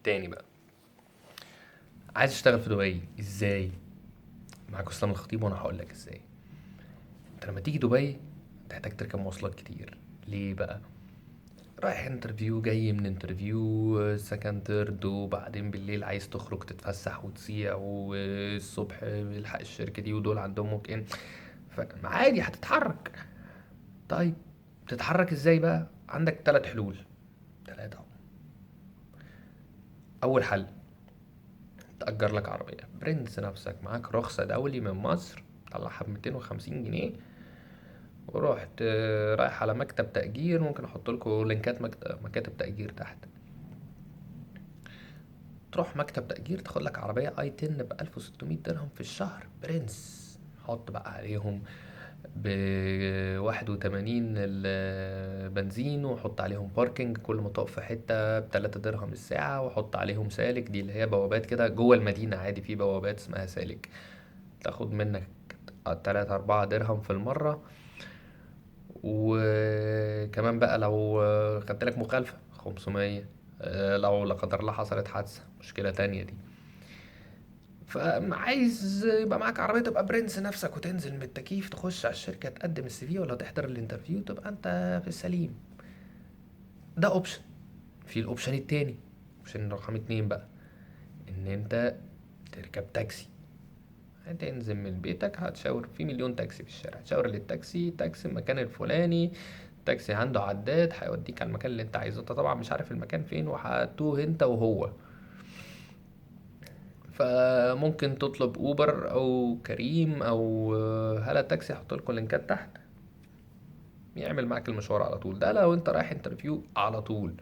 تاني بقى، عايز اشتغل في دبي ازاي؟ معاك اسلام الخطيب وانا هقول لك ازاي. انت لما تيجي دبي تحتاج تركب مواصلات كتير. ليه بقى؟ رايح انترفيو، جاي من انترفيو سكند تيرد، وبعدين بالليل عايز تخرج تتفسح وتصيع، والصبح الحق الشركة دي ودول عندهم ويك. فعادي هتتحرك. طيب تتحرك ازاي بقى؟ عندك ثلاث حلول، ثلاثة. اول حل، تأجر لك عربية برنس نفسك، معاك رخصة دولي من مصر، طلعها ب250 جنيه، ورحت رايح على مكتب تأجير. ممكن احط لكم لينكات مكاتب تأجير تحت. تروح مكتب تأجير تاخد لك عربية اي 10 ب1600 درهم في الشهر برنس. حط بقى عليهم ب81 البنزين، وحط عليهم باركينج كل ما تقف في حتة ب3 درهم الساعة، وحط عليهم سالك، دي اللي هي بوابات كده جوه المدينة عادي، في بوابات اسمها سالك تاخد منك 3 4 درهم في المرة. وكمان بقى لو خدت لك مخالفة 500. لو لا قدر الله حصلت حادثة، مشكلة تانية دي. فعايز يبقى معاك عربية تبقى برنس نفسك، وتنزل من التكييف تخش على الشركة تقدم السي في ولا تحضر الانترفيو، تبقى انت في السليم. ده اوبشن. في الاوبشن التاني، اوبشن رقم 2 بقى، ان انت تركب تاكسي. هتنزل من بيتك هتشاور في مليون تاكسي في الشارع، تشاور للتاكسي، تاكسي المكان الفلاني، تاكسي عنده عداد هيوديك على المكان اللي انت عايزه. انت طبعا مش عارف المكان فين، وهتوه انت وهو. فممكن تطلب اوبر او كريم او هلا تاكسي، هحط لكم لينكات تحت، يعمل معاك المشوار على طول. ده لو انت رايح انترفيو على طول،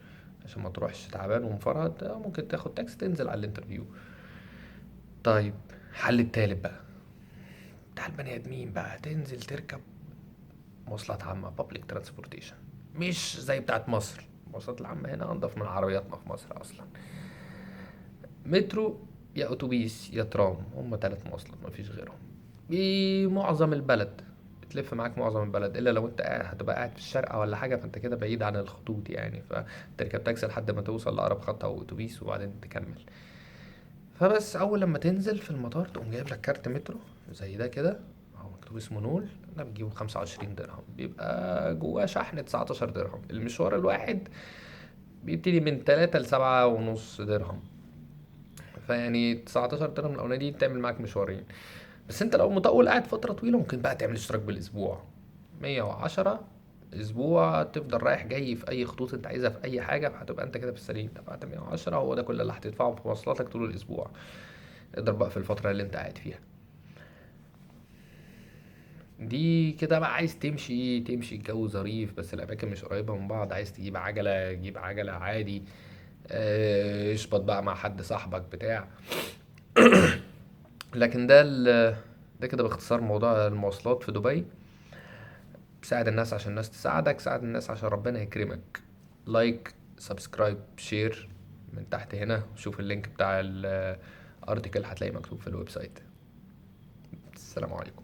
عشان ما تروحش تعبان ومفرهد، ممكن تاخد تاكسي تنزل على الانترفيو. طيب الحل التالت بقى بتاع البني ادمين بقى، تنزل تركب مواصلات عامة، بابليك ترانسبورتيشن، مش زي بتاعت مصر. المواصلات العامة هنا انضف من عربياتنا في مصر اصلا. مترو، يا اتوبيس، يا ترام، هم 3 مواصلات مفيش غيرهم. بمعظم البلد بتلف معاك معظم البلد، الا لو انت هتبقى قاعد في الشارقة ولا حاجة، فانت كده بعيد عن الخطوط يعني، فتركب تاكسي لحد ما توصل لأقرب خط او اتوبيس وبعدين تكمل. فبس اول لما تنزل في المطار تقوم جايب لك كارت مترو زي ده كده، هو مكتوب اسمه نول. ده بتجيبه ب25 درهم، بيبقى جواه شحن 19 درهم. المشوار الواحد بيبتدي من 3 ل7.5 درهم. فيعني 19 درهم الأولانية دي تعمل معاك مشوارين. بس انت لو مطول قاعد فترة طويلة، ممكن بقى تعمل اشتراك بالأسبوع، 110 أسبوع، تفضل رايح جاي في أي خطوط انت عايزها في أي حاجة، فهتبقى انت كده في السليم. دفعت 110، هو ده كل اللي هتدفعه في مواصلاتك طول الأسبوع. اضرب بقى في الفترة اللي انت قاعد فيها دي كده بقى. عايز تمشي تمشي، الجو ظريف بس الأماكن مش قريبة من بعض، عايز تجيب عجلة جيب عجلة عادي. اشبط بقى مع حد صاحبك بتاع. لكن ده كده باختصار موضوع المواصلات في دبي. ساعد الناس عشان الناس تساعدك، ساعد الناس عشان ربنا يكرمك. لايك، سبسكرايب، شير من تحت هنا. شوف اللينك بتاع الارتيكل هتلاقي مكتوب في الويب سايت. السلام عليكم.